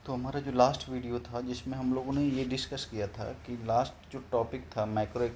तो हमारा जो लास्ट वीडियो था जिसमें हम लोगों ने ये डिस्कस किया था कि लास्ट जो टॉपिक था macro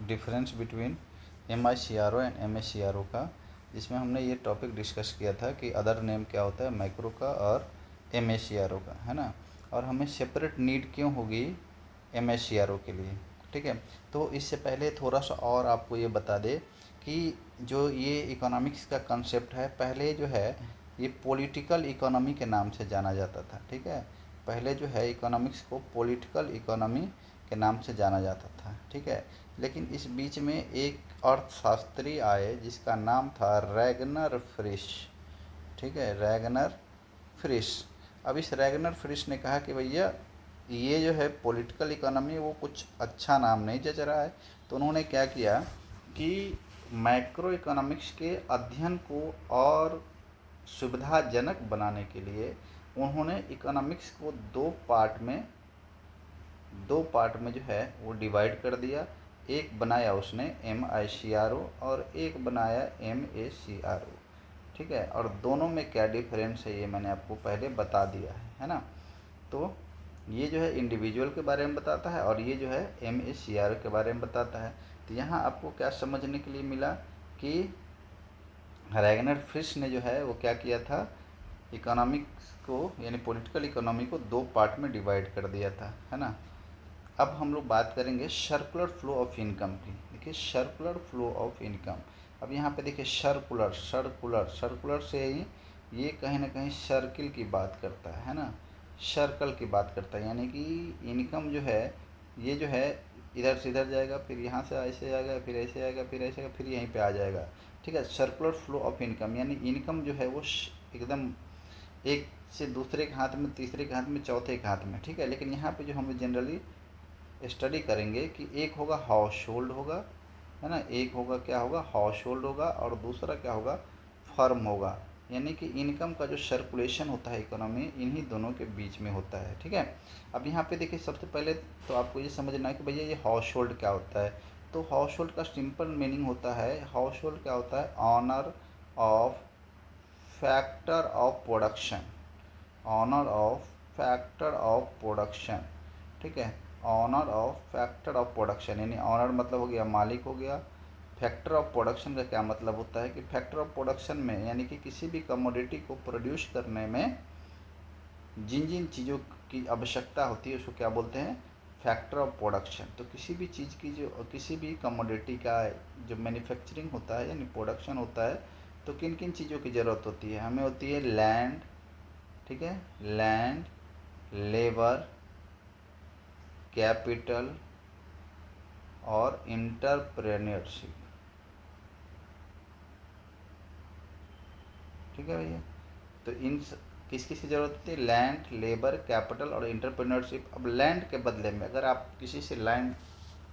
difference between MICRO and MACRO का, जिसमें हमने ये टॉपिक डिस्कस किया था कि अदर नेम क्या होता है मैक्रो का और MACRO का, है ना। और हमें सेपरेट नीड क्यों होगी MACRO के लिए, ठीक है। तो इससे पहले थोड़ा सा और आपको ये बता दे कि जो ये इकोनॉमिक्स का कंसेप्ट है, पहले जो है ये पॉलिटिकल इकोनॉमी के नाम से जाना जाता था, ठीक है। पहले जो है इकोनॉमिक्स को पॉलिटिकल इकोनॉमी के नाम से जाना जाता था, ठीक है। लेकिन इस बीच में एक अर्थशास्त्री आए जिसका नाम था रैगनर फ्रिश, ठीक है, रैगनर फ्रिश। अब इस रैगनर फ्रिश ने कहा कि भैया ये जो है पॉलिटिकल इकोनॉमी वो कुछ अच्छा नाम नहीं जच रहा है। तो उन्होंने क्या किया कि मैक्रो इकोनॉमिक्स के अध्ययन को और सुविधाजनक बनाने के लिए उन्होंने इकोनॉमिक्स को दो पार्ट में जो है वो डिवाइड कर दिया। एक बनाया उसने MICRO और एक बनाया MACRO, ठीक है। और दोनों में क्या डिफरेंस है ये मैंने आपको पहले बता दिया है ना। तो ये जो है इंडिविजुअल के बारे में बताता है और ये जो है MACRO के बारे में बताता है। तो यहाँ आपको क्या समझने के लिए मिला कि रैगनर फ्रिश ने जो है वो क्या किया था, इकोनॉमिक्स को यानी पॉलिटिकल इकोनॉमी को दो पार्ट में डिवाइड कर दिया था, है ना। अब हम लोग बात करेंगे सर्कुलर फ्लो ऑफ इनकम की। देखिए सर्कुलर फ्लो ऑफ इनकम, अब यहाँ पे देखिए सर्कुलर सर्कुलर सर्कुलर से ही ये कहीं ना कहीं सर्किल की बात करता है ना, सर्कल की बात करता है। यानी कि इनकम जो है ये जो है इधर से इधर जाएगा, फिर यहाँ से ऐसे आएगा, फिर ऐसे आएगा, फिर ऐसे आएगा, फिर यहीं पे आ जाएगा, ठीक है। सर्कुलर फ्लो ऑफ इनकम यानी इनकम जो है वो एकदम एक से दूसरे के हाथ में, तीसरे के हाथ में, चौथे के हाथ में, ठीक है। लेकिन यहाँ पे जो हम जनरली स्टडी करेंगे कि एक होगा हाउस होल्ड होगा, है ना, एक होगा क्या होगा हाउस होल्ड होगा और दूसरा क्या होगा फर्म होगा। यानी कि इनकम का जो सर्कुलेशन होता है इकोनॉमी इन्हीं दोनों के बीच में होता है, ठीक है। अब यहाँ पे देखिए सबसे पहले तो आपको ये समझना है कि भैया ये हाउस होल्ड क्या होता है। तो हाउस होल्ड का सिंपल मीनिंग होता है, हाउस होल्ड क्या होता है, owner of factor of production, owner of factor of production, ठीक है। Owner of factor of production यानी ऑनर मतलब हो गया मालिक हो गया। फैक्टर ऑफ प्रोडक्शन का क्या मतलब होता है कि फैक्टर ऑफ प्रोडक्शन में यानी कि किसी भी कमोडिटी को प्रोड्यूस करने में जिन जिन चीज़ों की आवश्यकता होती है उसको क्या बोलते हैं, फैक्टर ऑफ प्रोडक्शन। तो किसी भी चीज़ की जो किसी भी कमोडिटी का जो मैन्युफैक्चरिंग होता है यानी प्रोडक्शन होता है तो किन किन चीज़ों की ज़रूरत होती है, हमें होती है लैंड, ठीक है, लैंड, लेबर, कैपिटल और इंटरप्रेन्योरशिप, ठीक है भैया। तो इन किस किस की ज़रूरत होती है, लैंड, लेबर, कैपिटल और इंटरप्रेन्योरशिप। अब लैंड के बदले में अगर आप किसी से लैंड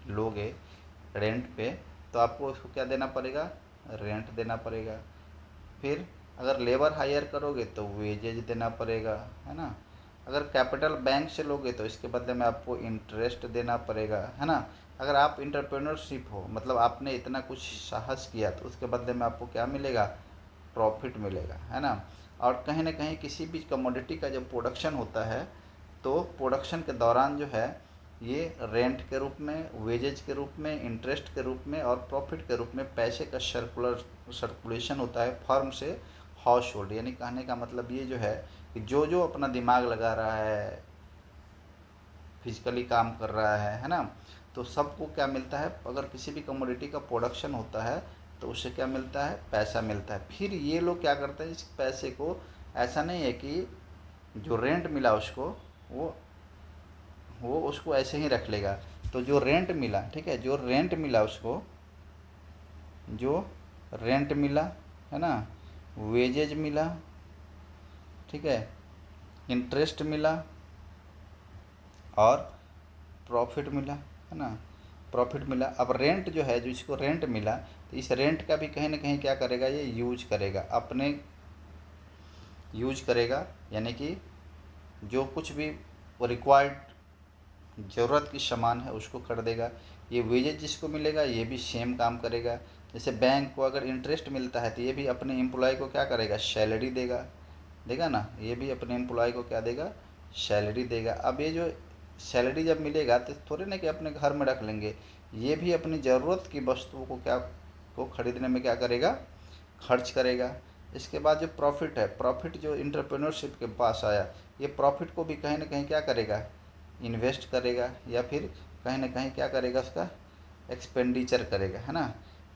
लोगे रेंट पे तो आपको उसको क्या देना पड़ेगा, रेंट देना पड़ेगा। फिर अगर लेबर हायर करोगे तो वेजेज देना पड़ेगा, है ना। अगर कैपिटल बैंक से लोगे तो इसके बदले में आपको इंटरेस्ट देना पड़ेगा, है ना। अगर आप इंटरप्रेन्योरशिप हो मतलब आपने इतना कुछ साहस किया तो उसके बदले में आपको क्या मिलेगा, प्रॉफिट मिलेगा, है ना। और कहीं ना कहीं किसी भी कमोडिटी का जब प्रोडक्शन होता है तो प्रोडक्शन के दौरान जो है ये रेंट के रूप में, वेजेज के रूप में, इंटरेस्ट के रूप में और प्रॉफिट के रूप में पैसे का सर्कुलेशन होता है फर्म से हाउस होल्ड। यानी कहने का मतलब ये जो है कि जो जो अपना दिमाग लगा रहा है, फिजिकली काम कर रहा है ना, तो सबको क्या मिलता है, अगर किसी भी कमोडिटी का प्रोडक्शन होता है तो उससे क्या मिलता है, पैसा मिलता है। फिर ये लोग क्या करते हैं, इस पैसे को ऐसा नहीं है कि जो रेंट मिला उसको वो उसको ऐसे ही रख लेगा। तो जो रेंट मिला, ठीक है, जो रेंट मिला उसको, जो रेंट मिला, है ना, वेजेज मिला, ठीक है, इंटरेस्ट मिला और प्रॉफिट मिला, है ना, प्रॉफिट मिला। अब रेंट जो है, जो इसको रेंट मिला तो इस रेंट का भी कहीं ना कहीं क्या करेगा, ये यूज करेगा, अपने यूज करेगा। यानी कि जो कुछ भी रिक्वायर्ड ज़रूरत की सामान है उसको खरीदेगा। ये वेजेज जिसको मिलेगा ये भी सेम काम करेगा। जैसे बैंक को अगर इंटरेस्ट मिलता है तो ये भी अपने एम्प्लॉय को क्या करेगा, सैलरी देगा, देगा ना, ये भी अपने एम्प्लॉय को क्या देगा, सैलरी देगा। अब ये जो सैलरी जब मिलेगा तो थोड़े ना कि अपने घर में रख लेंगे, ये भी अपनी ज़रूरत की वस्तुओं को क्या को खरीदने में क्या करेगा, खर्च करेगा। इसके बाद जो प्रॉफिट है, प्रॉफिट जो इंटरप्रेन्योरशिप के पास आया, ये प्रॉफिट को भी कहीं ना कहीं क्या करेगा, इन्वेस्ट करेगा, या फिर कहीं ना कहीं क्या करेगा, उसका एक्सपेंडिचर करेगा, है ना,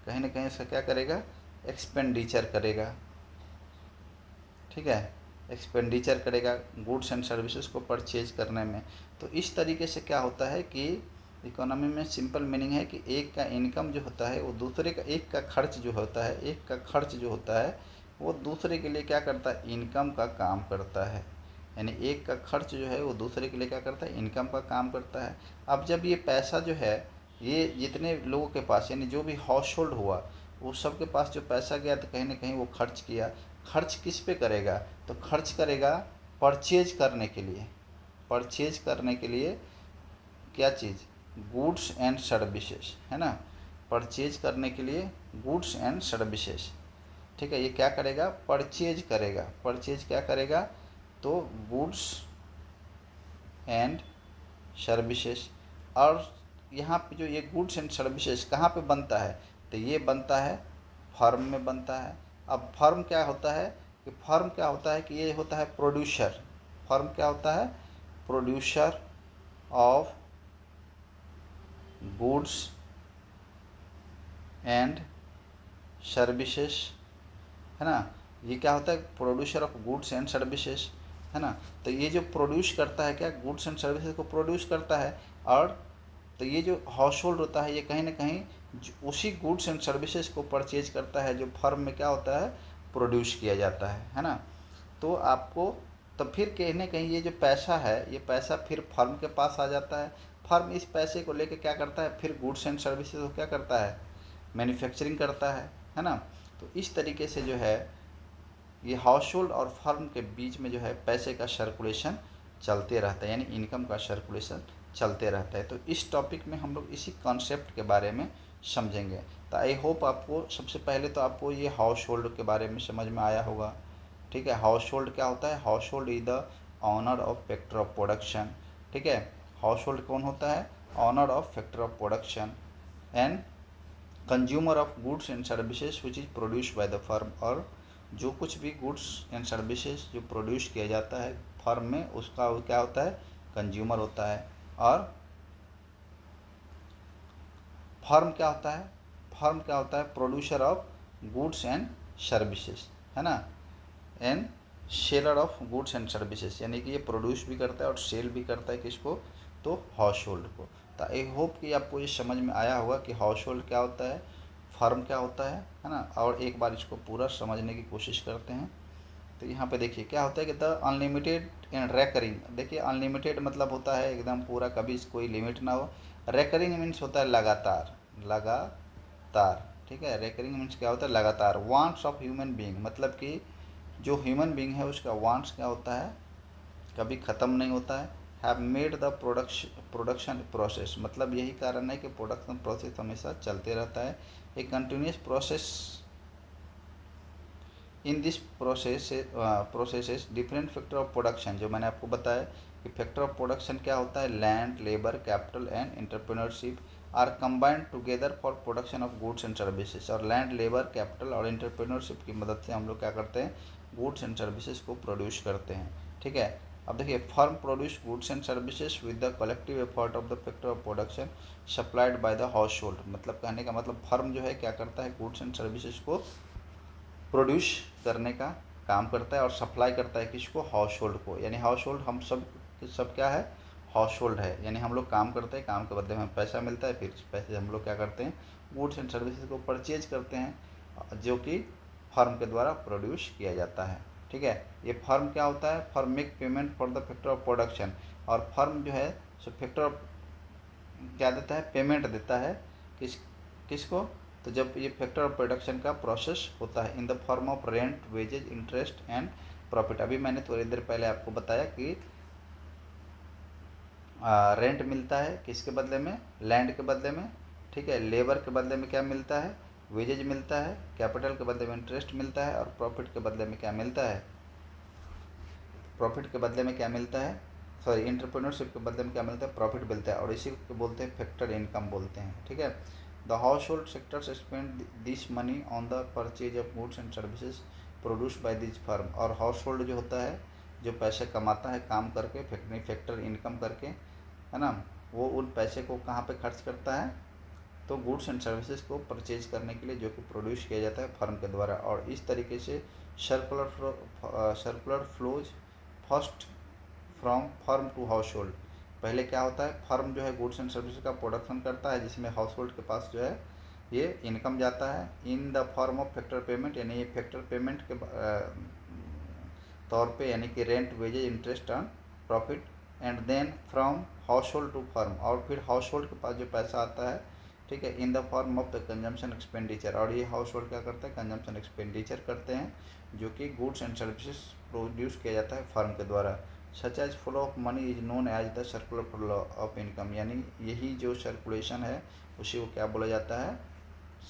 कहीं ना कहीं उसका क्या करेगा, एक्सपेंडिचर करेगा। ठीक है, एक्सपेंडिचर करेगा गुड्स एंड सर्विसेज को परचेज करने में। तो इस तरीके से क्या होता है कि इकोनॉमी में सिंपल मीनिंग है कि एक का इनकम जो होता है वो दूसरे का, एक का खर्च जो होता है, एक का खर्च जो होता है वो दूसरे के लिए क्या करता है, इनकम का काम करता है। यानी एक का खर्च जो है वो दूसरे के लिए क्या करता है, इनकम का काम करता है। अब जब ये पैसा जो है, ये जितने लोगों के पास, यानी जो भी हाउस होल्ड हुआ, वो सब के पास जो पैसा गया तो कहीं ना कहीं वो खर्च किया। खर्च किस पे करेगा, तो खर्च करेगा परचेज करने के लिए। परचेज करने के लिए क्या चीज़, गुड्स एंड सर्विसेज, है ना, परचेज करने के लिए गुड्स एंड सर्विसेज। ठीक है, ये क्या करेगा, परचेज करेगा। परचेज क्या करेगा, तो गुड्स एंड सर्विसेज। और यहाँ पे जो ये गुड्स एंड सर्विसेज कहाँ पे बनता है, तो ये बनता है फर्म में बनता है। अब फर्म क्या होता है, कि फर्म क्या होता है कि ये होता है प्रोड्यूसर। फर्म क्या होता है, producer of goods and services, है ना। ये क्या होता है, producer of goods and services, है ना। तो ये जो प्रोड्यूस करता है क्या, गुड्स एंड सर्विसेज को प्रोड्यूस करता है। और तो ये जो हाउस होल्ड होता है ये कहीं ना कहीं उसी गुड्स एंड सर्विसेज को परचेज करता है जो फर्म में क्या होता है, प्रोड्यूस किया जाता है ना। तो आपको, तो फिर कहीं ना कहीं ये जो पैसा है, ये पैसा फिर फर्म के पास आ जाता है। फर्म इस पैसे को लेके क्या करता है, फिर गुड्स एंड सर्विसेज को क्या करता है, मैन्युफैक्चरिंग करता है ना। तो इस तरीके से जो है ये हाउस होल्ड और फर्म के बीच में जो है पैसे का सर्कुलेशन चलते रहता है, यानी इनकम का सर्कुलेशन चलते रहता है। तो इस टॉपिक में हम लोग इसी कॉन्सेप्ट के बारे में समझेंगे। तो आई होप आपको, सबसे पहले तो आपको ये हाउस होल्ड के बारे में समझ में आया होगा। ठीक है, हाउस होल्ड क्या होता है, household is the owner of factor of production. ठीक है, हाउस होल्ड कौन होता है, owner of factor of production and consumer of goods and services which is produce by the firm. और जो कुछ भी गुड्स एंड सर्विसेज जो प्रोड्यूस किया जाता है फर्म में, उसका क्या होता है, कंज्यूमर होता है। और फर्म क्या होता है, फर्म क्या होता है, producer of goods and services, है ना, and seller of goods and services. यानी कि ये प्रोड्यूस भी करता है और सेल भी करता है किसको, तो हाउस होल्ड को। तो आई होप कि आपको ये समझ में आया होगा कि हाउस होल्ड क्या होता है, फर्म क्या होता है ना। और एक बार इसको पूरा समझने की कोशिश करते हैं। तो यहाँ पे देखिए क्या होता है कि द अनलिमिटेड एंड रेकरिंग। देखिए अनलिमिटेड मतलब होता है एकदम पूरा, कभी कोई लिमिट ना हो। रेकरिंग मीन्स होता है लगातार, लगातार। ठीक है, रेकरिंग मीन्स क्या होता है, लगातार। वांट्स ऑफ ह्यूमन बीइंग मतलब कि जो ह्यूमन बीइंग है उसका वांट्स क्या होता है, कभी ख़त्म नहीं होता है। Have made the production process, मतलब यही कारण है कि प्रोडक्शन प्रोसेस हमेशा चलते रहता है। एक continuous process. In this processes different factor of production, जो मैंने आपको बताया कि फैक्टर ऑफ प्रोडक्शन क्या होता है, land, labour, capital and entrepreneurship are combined together for production of goods and services. और लैंड, लेबर, कैपिटल और एंटरप्रेन्योरशिप की मदद से हम लोग क्या करते हैं, गुड्स एंड सर्विसेज को प्रोड्यूस करते हैं। ठीक है, अब देखिए firm produce goods and services with the collective effort of the factor of production supplied by the household. मतलब कहने का मतलब फर्म जो है क्या करता है, गुड्स एंड सर्विसेज को प्रोड्यूस करने का काम करता है और सप्लाई करता है किसको, हाउस होल्ड को। यानी हाउस होल्ड हम सब क्या है, हाउस होल्ड है। यानी हम लोग काम करते हैं, काम के बदले में पैसा मिलता है, फिर पैसे हम लोग क्या करते हैं, गुड्स एंड सर्विसेज को परचेज करते हैं जो कि फर्म के द्वारा प्रोड्यूस किया जाता है। ठीक है, ये फर्म क्या होता है, firm make payment for the factor of production. और फर्म जो है सो फैक्टर ऑफ क्या देता है, पेमेंट देता है किसको, तो जब ये फैक्टर ऑफ प्रोडक्शन का प्रोसेस होता है in the form of rent, wages, interest and profit. अभी मैंने थोड़ी देर पहले आपको बताया कि रेंट मिलता है किसके बदले में, लैंड के बदले में। ठीक है, लेबर के बदले में क्या मिलता है, वेजेज मिलता है, कैपिटल के बदले में इंटरेस्ट मिलता है और प्रॉफिट के बदले में क्या मिलता है, प्रॉफिट के बदले में क्या मिलता है, सॉरी एंटरप्रेन्योरशिप के बदले में क्या मिलता है, प्रॉफिट मिलता है, और इसी को बोलते हैं फैक्टर इनकम बोलते हैं। ठीक है, the house hold sectors spend this money on the purchase of goods and services produce by this firm. और हाउस होल्ड जो होता है, जो पैसे कमाता है काम करके, फैक्टर इनकम करके, है ना, वो उन पैसे को कहाँ पे खर्च करता है, तो गुड्स एंड सर्विसेज को परचेज करने के लिए, जो कि प्रोड्यूस किया जाता है फर्म के द्वारा। और इस तरीके से circular flows first from firm to household. पहले क्या होता है, फर्म जो है गुड्स एंड सर्विसेज का प्रोडक्शन करता है, जिसमें हाउस होल्ड के पास जो है ये इनकम जाता है in the form of factor payment, यानी ये फैक्टर पेमेंट के तौर पे, यानी कि rent, wages, interest, earn, profit, and then from household to firm, और फिर हाउस होल्ड के पास जो पैसा आता है, ठीक है, in the form of the consumption expenditure. और ये हाउस होल्ड क्या करता है, कंजम्पशन एक्सपेंडिचर करते हैं, जो कि गुड्स एंड सर्विसेज प्रोड्यूस किया जाता है फर्म के द्वारा। Such as flow of money is known as the circular flow of income, यानी यही जो सर्कुलेशन है उसी को क्या बोला जाता है,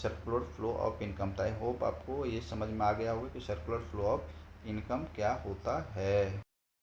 circular flow of income. I hope आपको ये समझ में आ गया होगा कि सर्कुलर फ्लो ऑफ इनकम क्या होता है।